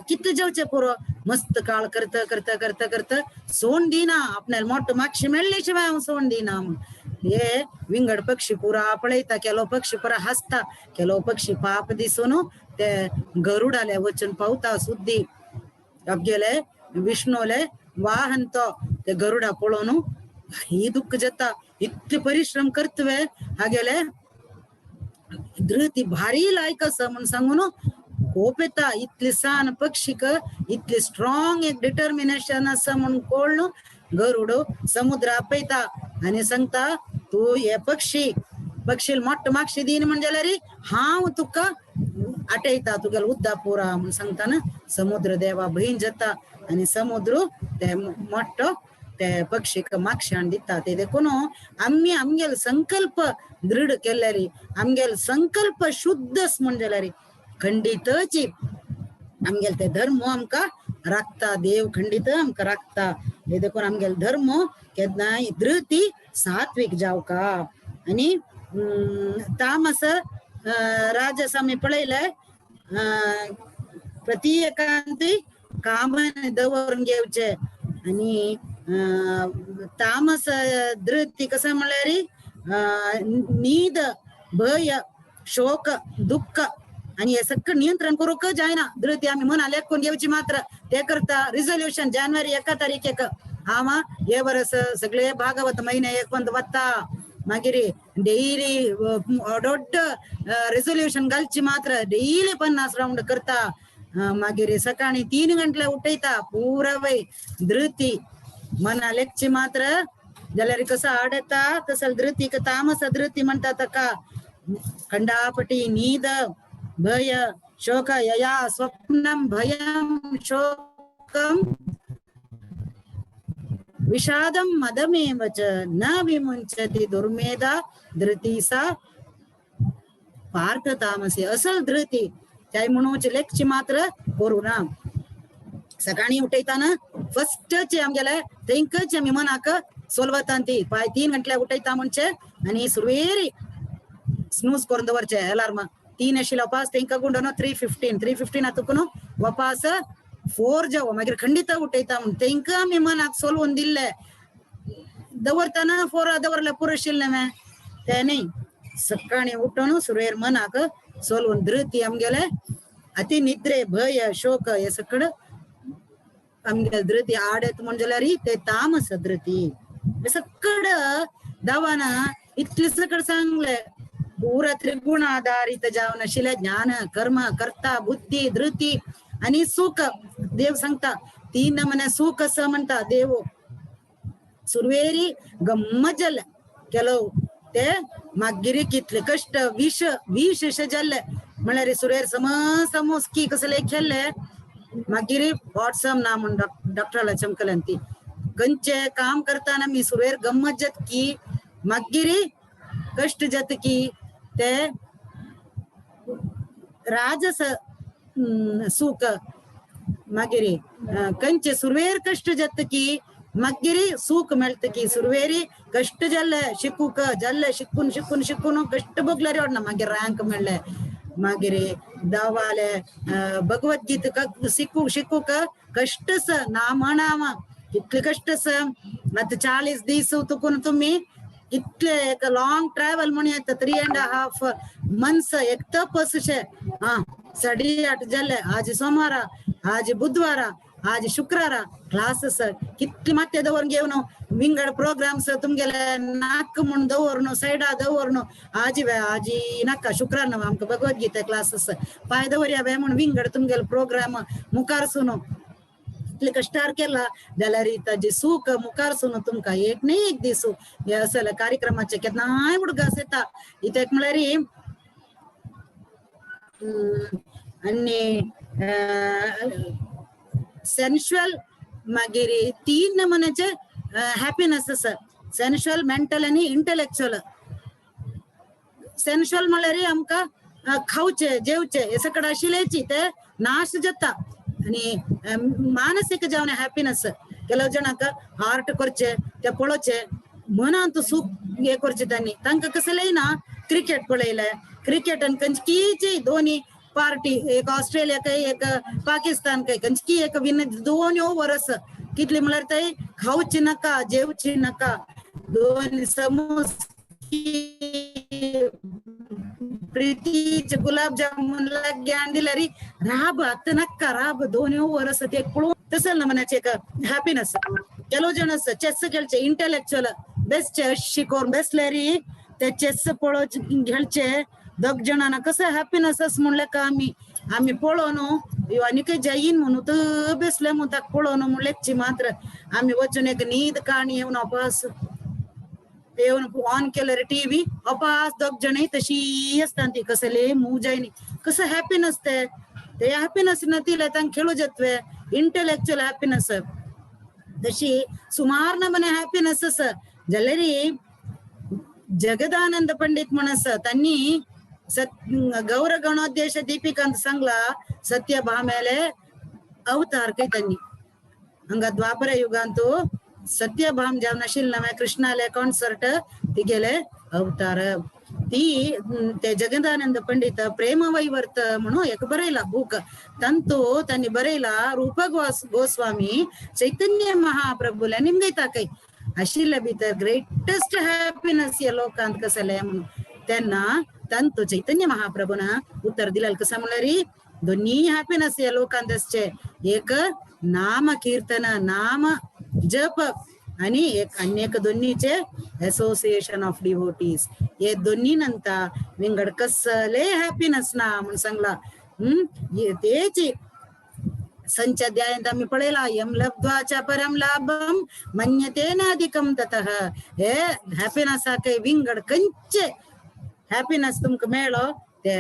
Speaker 1: किती जावचे पुरो मस्त काळ करता सोन दिना आपल्याला मोठ मागशी मेळ्ळी शिवाय हांव सोन दिना हे विंगड पक्षी पुरा पळयता केलो पक्षी पुरा हसता केलो पक्षी पाप दिसून ते गरुडाले वचून पावता सुद्दी अबगेले विष्णूले वाहन तो ते गरुडा पळोवन भारी दुःख जाता इतके परिश्रम करतवे हागेले धृती भारी लायक आसा म्हणून सांगून कोप येता इतली सान पक्षीक इतली स्ट्रॉंग एक डिटर्मिनेशन आसा म्हणून कळून गरुड समुद्र आपयता आणि सांगता तू हे पक्षी मोठ मागशी दिन म्हणजे जाल्यार हांव तुका आटयता तुगेलो उद्दा पुरा म्हणून सांगताना समुद्र देवा भयण जाता आणि समुद्र ते मोठो ते पक्षीक मागशान दिता ते देखून आम्ही आमगेल संकल्प दृढ केल्यारी आमगेल संकल्प शुद्धस म्हणजे जाल्यार खंडितची आमगेल ते धर्म आमका राखता देव खंडित आमका राखता हे देखून आमगेल धर्म केन्नाय धृती सात्विक जावका आणि तामस राजस आमी पळयले प्रत्येकांती कामन दवरून घेवचे आणि तामस धृती कसं म्हळ्यार नीद भय शोक दुःख आणि हे सगळं नियंत्रण करूक जायना धृती आम्ही मना लेखून घेवची मात्र ते करता रिझोल्युशन जानेवारी 1 तारखेक हामा हे वर्स सगळे भागवत महिने एक बंद वत्ता मागिरी डेली दोड्ड रेसोल्यूशन घालची मात्र डेली 50 राउंड करता मागिरी सकाळी 3 गंटले उठयता पुरा वय धृती मना लेखची मात्र जाल्यार कसं आडता तसं धृती तामस धृती म्हणतात का खंडापटी नीद भय शोक यया स्वप्नम भयम शोकम विषादम मदमेव च न विमुंचति दुर्मेधा धृतीसा पार्थ तामसी असल धृती त्या म्हणून लेखची मात्र कोरोना सकाळी उठयताना फर्स्ट आमगेले तेंकच आम्ही मनाक सोलवतांती पाय 3 गंटले उठयता म्हणचे आणि सुरवेरी स्नूज करून दवरचे अलार्म 3 आशिल्लो वापास तेंका गुंडोनो 3:15 आतुकून वापास 4 जावो मागीर खंडित उठयता म्हण तेंका आमी मनाक सोलवून दिल्ले दवरताना 4 दवरले पुरशिल्ले मे ते न्ही सकाळी उठून सुरवेर मनाक सोलवून धृती आमगेले अति निद्रे भय शोक हे सकड आमगे धृती आडत म्हण जाल्यार ते तामस धृती सकड दावाना इतले सकड सांगले पूरा त्रिगुण आधारित जावन आशिल्ले ज्ञान कर्म कर्ता बुद्धी धृती आणि सुख देव सांगता 3 नमने सुख असं म्हणता देव सुरवेरी गम्मत जाल्ले केलो ते मागिरी कितले कष्ट विष जाल्ले म्हळ्यार सुरवेर समोसकी कसले खेळले मागिरी व्हॉट्सअप ना म्हण डॉक्टरला चमकलंती कंचे काम करताना मी सुरवेर गम्मत जात की मागिरी कष्ट जात की ते राजस सुख मागिरी कंचे सुरवेर कष्ट जात की मागिरी सुख मेळत की सुरवेरी कष्ट जाल्ले शिकूक जाल्ले शिकून कष्ट भोगले रे मागीर रँक मेळ्ळे मागिरी दावाले भगवद्गीत शिकूक कष्टस नाम कितले कष्टस आता 40 दीस तुकून तुम्ही इतले एक लॉंग ट्रॅव्हल म्हणून येतं 3.5 months एक तपसशे हा 8:30 जाल्ले आज सोमवार आज बुधवार आज शुक्रार क्लासेस कितली माते दवरून घेवन विंगड प्रोग्राम्स तुमगेले नाक म्हण दवरनो सायडा दवरनो आज नाका शुक्रार आमकां भगवद्गीता क्लासेस पाय दवरया वे म्हण विंगड तुमगेले प्रोग्राम मुखार सुनो इतले कष्टार केला जाल्यार ताजे सुख मुखार सुनो तुमकां एक न्ही एक दीस हे असले कार्यक्रमाचे केन्नाय उडगास येता इत्याक म्हळ्यार आणि सेन्शुअल मागीर 3 नमुन्याचे हॅपीनेस आसा सेन्शुअल मेंटल आणि इंटेलेक्चुअल सेन्शुअल म्हळ्यार आमकां खावचे जेवचे हे सकड आशिल्लेची ते नाश जाता आणि मानसिक जावन हॅपीनेस ಕೆಲವು ಜನಕ್ಕೆ हार्ट करचे ते पळोवचे मनांत सुख हे करचे त्यांनी तांकां कसलेना क्रिकेट पळयले क्रिकेटान कंचकीची दोन्ही पार्टी एक ऑस्ट्रेलिया काही एक पाकिस्तान काही कंचकी एक विन 2 ओव्हर्स कितले म्हळ्यार ते खावची नाका जेवची नाका 2 समोसे प्रीतीचे गुलाबजामुन ज्ञान दिल्यार राब आता नाका राब 2 ओव्हर्स ते पळोवन तसं नमनाचे एक हॅपीनेस ಕೆಲವು ಜನ ಚೆಸ್ खेळचे इंटेलेक्चुअल बेस्ट शिकोर बेसल्यारी ते चेस पळोवचे खेळचे 2 जणांना कसं हॅपीनेस म्हणले का आम्ही पळोवन आनी जाईन म्हणून तर बेसले म्हणून ताका पळोवन म्हणलेची मात्र आम्ही वचून एक न्हीद काणी येवन अपास येवन ऑन केलं रे टीव्ही अपास 2 जण तशी असतात ती कसले मूव जायनी कसं हॅपीनेस ते हॅपीनेस न तिला तांकां खेळू जातवे इंटेलेक्चुअल हॅपीनेस तशी सुमार नमने हॅपीनेस आसा जाल्यार जगदानंद पंडित म्हण आसा त्यांनी गौर गणोद्देश दीपिकांत सांगला सत्यभामेले अवतार काही त्यांनी हंगा द्वापर युगांतू सत्यभाम जावन आशिल्ले नवे कृष्णाले कॉन्सर्ट ती गेले अवतार ती ते जगदानंद पंडित प्रेम वैवर्त म्हणून एक बरयला बूक तंतू त्यांनी बरयला रूप गोस्वामी चैतन्य महाप्रभूला निमगयता काही आशिल्ले भितर ग्रेटेस्ट हॅपीनेस या लोकांत कसले म्हणून त्यांना तंतू चैतन्य महाप्रभून उत्तर दिलेलं कसं म्हळ्यार दोन्ही हॅपीनेस या लोकांत आसचे एक नाम कीर्तन नाम जप आणि एक अनेक दोन्हीचे असोसिएशन ऑफ डिव्होटीज हे दोन्ही नंतर विंगड कसले हॅपीनेस ना म्हणून सांगला. तेची संचाध्यायंत आम्ही पळेला यम लब्ध्वाच परम लाभम मन्यतेनाधिकम ततः. हे हॅपीनेस काही विंगड कंचे हॅपीनेस तुमक मेळो ते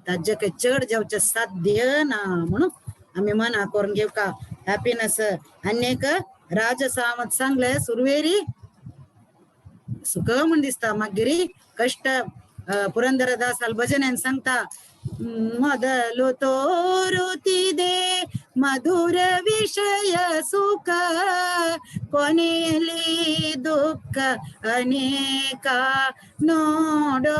Speaker 1: ताजे काही चढ जावचे साध्य ना म्हणून आम्ही मना करून घेऊ का हॅपीनेस. अनेक राजसामत सांगले सुरवेरी सुख म्हण दिसता मागिरी कष्ट. पुरंदरदासाल भजन सांगता मदलो तोरुती दे मधुर विषय सुख कोणेली दुःख अनेका नोडो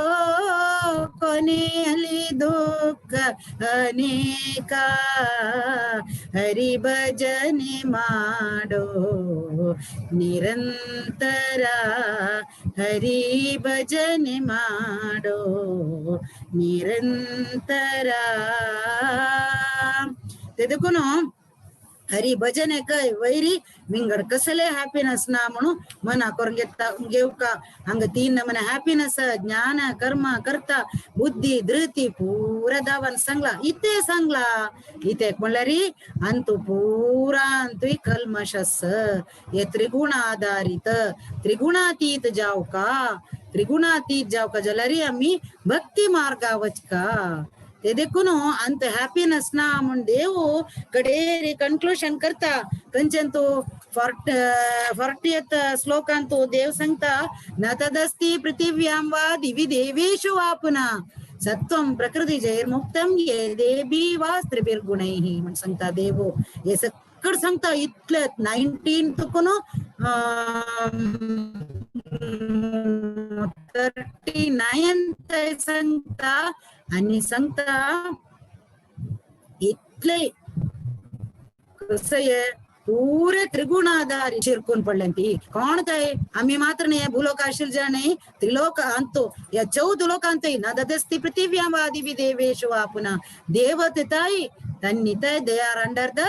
Speaker 1: कोणेली दुःख अनेका हरि भजने माडो निरंतरा हरि भजने माडो निरंतरा. ते देखो ना हरी भजन आहे काय वैरी विंगड कसले हॅपीनेस ना म्हणून मना करून घेऊ का. हंग तीन नमने हॅपीनेस ज्ञान कर्म करता बुद्धी धृती पूरा दावन सांगला. इथे सांगला इथे म्हणलं री अंतु पूरा अंतु कल्मशस हे त्रिगुण आधारित त्रिगुणातीत जाऊ का. त्रिगुणातीत जाऊ का जलरी आम्ही भक्ती मार्गावच का. ते देखून अंत हॅपीनेस ना म्हणून देव कडे कन्क्लूशन करता कंचन तो 40th श्लोकांतो देव सांगता न तदस्ति पृथिव्यां वा दिवि देवेषु वा पुनः सत्वं प्रकृती जैर्मुक्तम ये देवी वा स्त्रिभिर्गुणैः म्हणून सांगता देव. हे सगळं सांगता इथलं 19 तुकून 39 सांगता आणि सांगता इथले कसं आहे पुरे त्रिगुणाधारी शिरकून पडल्यांती कोणताय आम्ही मात्र नाही भूलोकाशील नाही त्रिलोक आणतो या 14 लोकांतही ना ददस्ती पृथिव्यावादी विदेवेश वा पुन्हा देवताई तन्निताय they are under the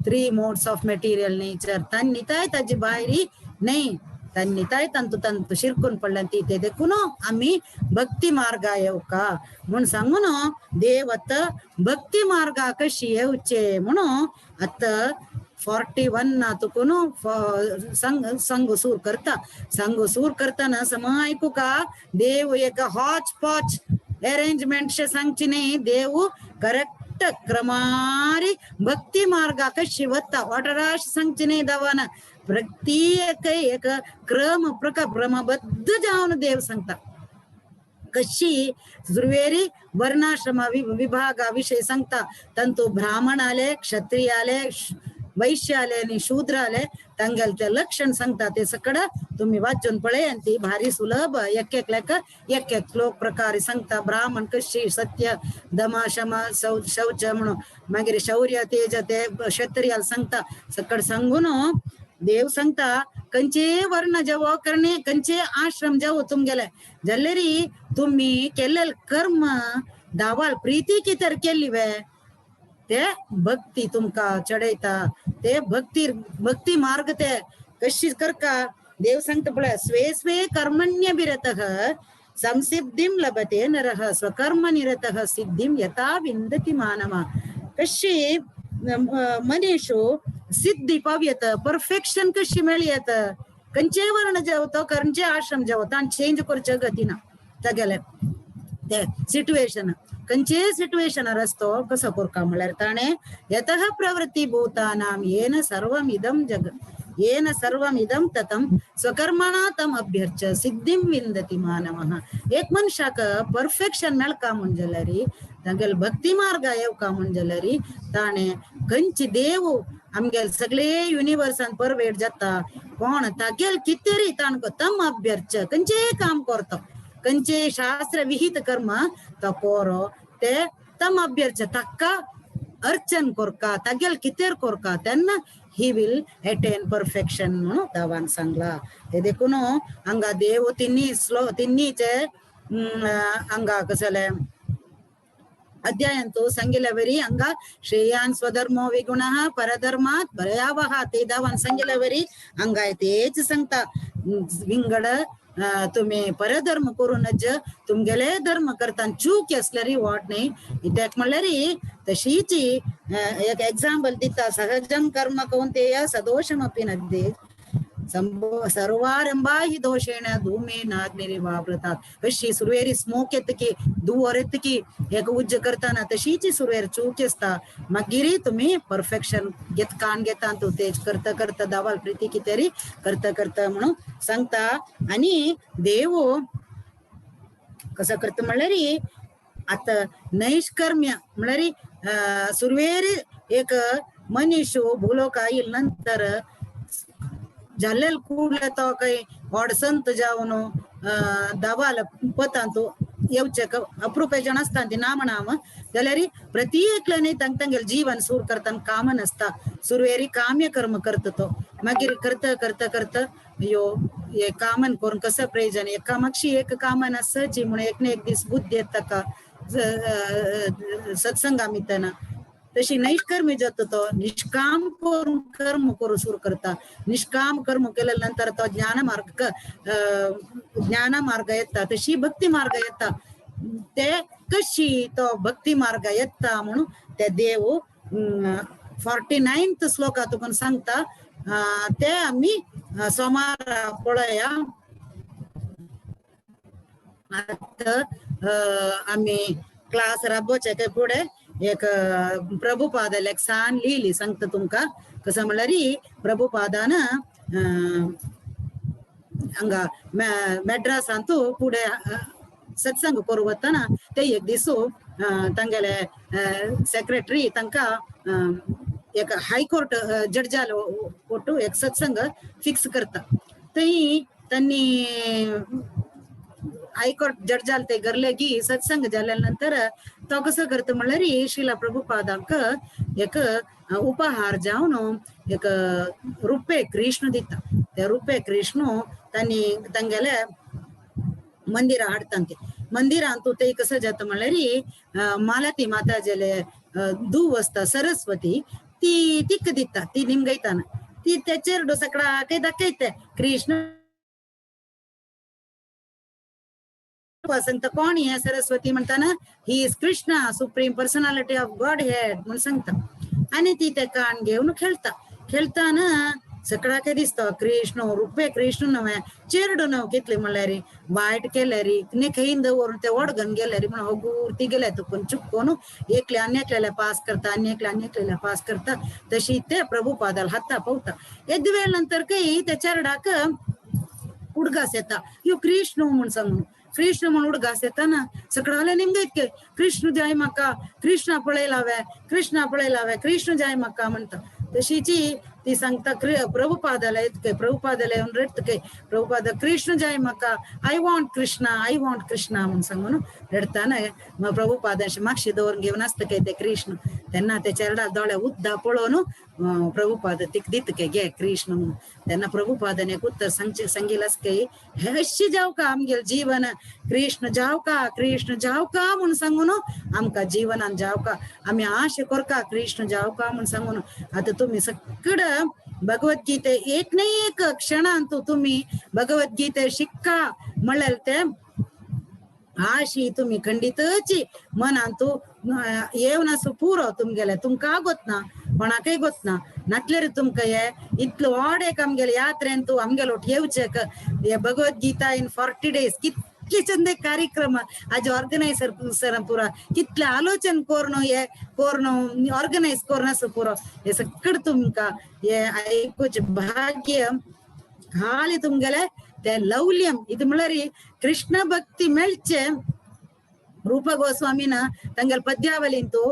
Speaker 1: 3 modes of material nature. तन्निताय त्याची बाहेरी नाही तन्निताय तंतु तंतु शिरकून पडल्यांती. ते देखून आम्ही भक्ती मार्गा येऊ का म्हणून सांगून देवत भक्ती मार्गा कशी येऊचे म्हणून आता 41 ना तुकून संग सूर करताना सम ऐकू का देव एक हॉच पॉच अरेंजमेंट सांगची नाही. देव करेक्ट क्रमारी भक्ती मार्गा कशी वत्ता वाटराश सांगची नाही दवाना प्रत्येक एक क्रम क्रमबद्ध जाऊन देव सांगता कशी सुरवेरी वर्णाश्रम विभागाविषयी सांगता. तंतु ब्राह्मण आले क्षत्रिय आले वैश्य आले आणि शूद्र आले तांगेल ते लक्षण सांगता. ते सगळं तुम्ही वाचून पळे आणि ती भारी सुलभ एक श्लोक प्रकारे सांगता. ब्राह्मण कशी सत्य दम शम शौच म्हणून मागीर शौर्य तेज ते क्षत्रियाला सांगता सगळं सांगून देव सांगता कंचे वर्ण जावो करणे कंचे आश्रम जावो तुम गेले जल्लेरी तुम्ही केलेल कर्म दावाल प्रीती कितर केली वे ते भक्ती तुमका चढयता. ते भक्ती मार्ग ते कशी करका देव सांगता पळय स्वे स्वे कर्मण्य विरतः संसिद्धिं लभते नरः स्वकर्म निरतः सिद्धिं यथा विंदति मानव. कशी मनीषो सिद्धी पाव्यत परफेक्शन कशी मिळयत कंचे वर्ण जेवतो कंचे आश्रम जेवतो आणि चेंज करच्या गतीना तगेले ते सिच्युएशन कंचे सिच्युएशन रस्तो कसं कोरका म्हळ्यार ताणे यतः प्रवृत्ती भूतानां येन सर्वमिदं जग येन सर्वमिदं ततं स्वकर्मणा तम अभ्यर्च्य सिद्धिं विंदति मानवः. एक मनुष्याक परफेक्शन मेळका म्हणजलरी तांगेल भक्ती मार्ग येवका म्हणजलरी ताणे कंची देव आमगेल सगळे युनिवर्सान परवेट जाता कोण तागेल कितेरी ताणको तम अभ्यर्च्य कंचे काम करतो कंचे शास्त्र विहित कर्म तो कोरो ते तम अभ्यर्च्य तक्का अर्चन कोरका तागेल कितेर कोरका तेन्ना ही विल अटेन परफेक्शन म्हणून दावान सांगला. ते देखून हांगा देव तिन्नीचे हांगा कसले अध्यायंतु संगिलवरी अंग श्रेयान स्वधर्मो विगुणः परधर्मात् भयावह ते दावन संगिलवरी अंगाय तेच सांगता विंगड तुम्ही परधर्म करूनच तुमगेले धर्म करताना चूक असल्यारी वाट नाही इत्याक म्हणल्यारी तशीची एक एक्झाम्पल दिता सहजं कर्म कौन्तेय सदोषमपि नद्ये सर्वारंभा ही दोषेण धूमेनाग्निरिवावृतात कशी सुरवेरी स्मोक येत की धुवर येत की एक उज्ज करताना तशीची सुरवेर चूक असता मागिरी तुम्ही परफेक्शन घेत कान घेता तू तेच करता करता दावाल प्रीती कितेरी करता करता म्हणून सांगता आणि देव कसं करता म्हणल्यारी आता नैष्कर्म्य म्हणल्यारी सुरवेरी एक मनुष्य भूलोका येईल नंतर झालेल कूडले तो काही अडचणत जाऊन दावाला पतांतू येवचेक अप्रूपे जण असतात नाम नाम जाल्यार प्रत्येकल्याने तांगेल जीवन सूर करताना काम नसता सुरवेरी काम्य कर्म करता तो मागीर करता करता करता यो हे कामन करून कसं प्रयोजन एका मागशी एक कामन असची म्हणून एक ने एक दिस बुद्धी येता का सत्संगामितना तशी नैष्कर्मी जातो तो निष्काम करून कर्म करू सुरू करता निष्काम कर्म केल्यानंतर तो ज्ञान मार्ग येता तशी भक्ती मार्ग येता ते कशी तो भक्ती मार्ग येता म्हणून ते देव 49th श्लोकातून सांगता ते आम्ही सोमार पळया आता आम्ही क्लास राबोवचे पुढे एक प्रभुपादाला एक सान लिहिली सांगता तुमका कसं म्हणल्यारी प्रभुपादान हंगा मेड्रासांतू पुढे सत्संग करू वतना ते एक दिसू तांगेले सेक्रेटरी तांका एक हायकोर्ट जड्जाल कोर्ट एक सत्संग फिक्स करता थंय त्यांनी हायकोर्ट जड्जाल ते गरलेगी सत्संग जाल्यानंतर तो कसं करता म्हणल्यार श्रीला प्रभुपादांक एक उपहार जावन एक रुपे कृष्ण दिता ते रुपे कृष्ण त्यांनी तांगेले मंदिर हाडता मंदिरांतू ते कसं जाता म्हणल्यार मालती माता जेले धूव असता सरस्वती ती तिक दिता ती निमगयताना ती त्याचेर डोसकडा काही दाखयते कृष्ण सांगता कोण हे सरस्वती म्हणताना he is Krishna supreme personality of God head म्हणून सांगता आणि ती ते कान घेऊन खेळताना सगळा काय दिसतो कृष्ण रुपे कृष्ण नव्हे चेरडू नव कितले म्हणल्यार वायट केल्यार ने खैन दवरून ते ओडगन गेल्यार म्हणून होगूर ती गेल्या तुकून चुकून एकले अन्यकलेला पास करता अन्यकलेला पास करता तशी ते प्रभुपादाला हाता पवता एद वेळ नंतर काही त्या चेरडाक उडगास येता यो कृष्ण म्हणून सांगून कृष्ण म्हणून उडगास येताना सगळ्याला निमगे इतके कृष्ण जाय म्हाका कृष्णा पळयलावे कृष्ण जाय म्हाका म्हणता तशीची ती सांगता प्रभुपादाला इतके प्रभुपादाला येऊन रडतके प्रभुपादा कृष्ण जाय म्हाका आय वॉन्ट कृष्णा म्हणून सांगून रडताना मग प्रभुपादाशी मागशी दवरून घेऊन असतके ते कृष्ण त्यांना ते चेरडा दोळे उद्दा पळोवन प्रभुपाद तिक दितके घे कृष्ण म्हणून त्यांना प्रभुपादाने एक उत्तर सांगिलास काही हे अशी जाव का आमगेल जीवन कृष्ण जाव का म्हणून सांगून आमका जीवनान जाव का आम्ही आशे करका कृष्ण जाव का म्हणून सांगून आता तुम्ही सगळं भगवद्गीते एक नाही एक क्षणांतू तुम्ही भगवद्गीते शिक्का म्हणल्यार ते आशी तुम्ही खंडितची मनांतू येवनासू पुरो तुमगेले तुमका गोतना कोणाकय गोतना नातलेर तुमका हे इतलो व्हड एक आमगेले यात्रेंतू आमगेलो येवचेक हे भगवद्गीता इन 40 days कितले चंदे कार्यक्रम आज ऑर्गनायझर सर पुरा कितले आलोचन कोरनो ऑर्गनाइज कोरनासू पुरो हे सगळं तुमका हे ऐकूच भाग्य खाली तुमगेले ते लौल्यम ಇದು ಮಳರಿ ಕೃಷ್ಣ ಭಕ್ತಿ ಮೆಲ್ಚೆ ರೂಪ ಗೋಸ್ವಾಮಿನ ತಂಗಲ್ ಪದ್ಯಾವಲಿಂತು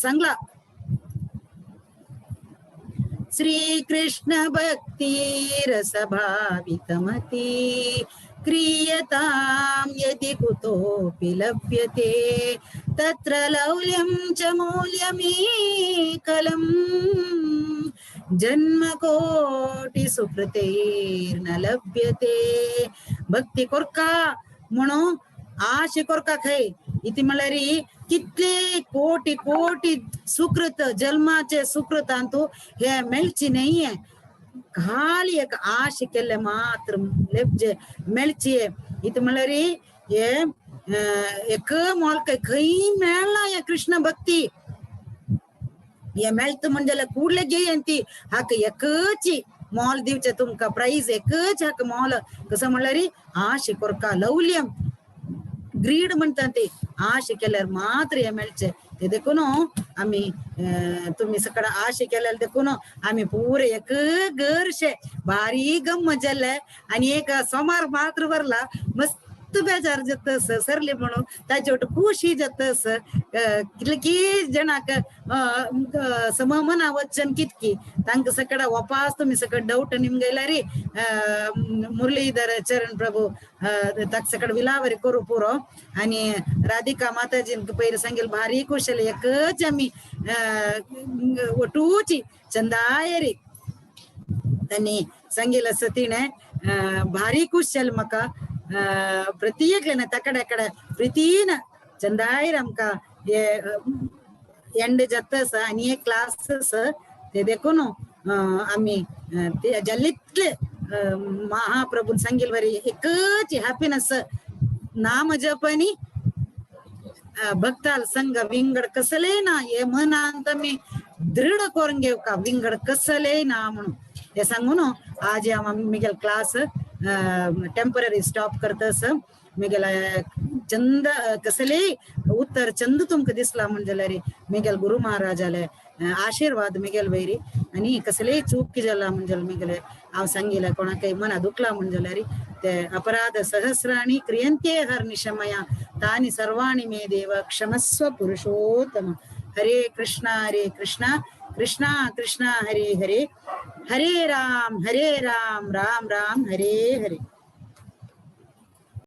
Speaker 1: ಸಂಗ್ಲ ಶ್ರೀ ಕೃಷ್ಣ ಭಕ್ತಿ ರಸಭಾವಿತಮತಿ ಕ್ರಿಯತಾಂ ಯದಿ ಕುತೋಪಿ ಲಭ್ಯತೆ ತತ್ರ ಲೌಲ್ಯಂ ಚ ಮೂಲ್ಯಮೇಕಲಂ जन्म कोटी सुकृतेर न लभ्यते भक्ती कोरका म्हणून आशे कोरका खय इति म्हणल्यारी कितले कोटी कोटी सुकृत जन्माचे सुकृत अंतू हे मेलची नाहीये खाली एक आश केले मात्र लेपजे मेलची इति म्हणल्यारी हे एक मोल काही मेळना या कृष्ण भक्ती हे मेळत म्हणजे कूडले घेयंती हाक एकची मॉल दिवचे तुमका प्राइज एकच हाक मॉल कसं म्हणल्यारी आश कोरका लवल्यम ग्रीड म्हणतात ते आश केल्यार मात्र हे मेळचे ते देखून आम्ही तुम्ही सगळं आश केल्याला देखून आम्ही पुरे एक गर्शे भारी गंमत जाल्ले आणि एक सोमार मात्र भरला मस्त बेजार जातस सरली म्हणून ताचे खुशी जातस कितकी जनाक सममना वचन कितकी तांक सकड वापस तुम्ही सकड डाऊट निमगेला रे मुरलीधर चरण प्रभू ताक सकड विलावरी करू पुरो आणि राधिका माताजीन पहिले सांगेल भारी कुशल एकच आम्ही वटूची चंदायरी त्यांनी सांगेल सतीने भारी कुशल मका प्रत्येक तकड़े प्रीतीन चंदायर आमका एंड जातस आणि क्लासेस ते देखून आम्ही जल्लितले महाप्रभू सांगेल बरी एकच हॅपीनेस नाम जपनी भक्ताल संग विंगड कसले ना हे म्हणत मी दृढ करून घेऊ का विंगड कसले ना म्हणून ते सांगून आज मिगेल क्लास टेम्पररी स्टॉप करतस मिगेल चंद कसले उत्तर चंद तुमका दिसला म्हणजे रे मिगेल गुरु महाराजाले आशीर्वाद मिगेल वैरी आणि कसले चूक जाला म्हणजे मिगेले हांव सांगिला कोणा काही मना दुखला म्हणजे रे ते अपराध सहस्राणि क्रियन्ते हर्निशमया तानि सर्वाणि मे देव क्षमस्व पुरुषोत्तम हरे कृष्णा कृष्णा कृष्णा हरे हरे हरे राम राम राम हरे हरे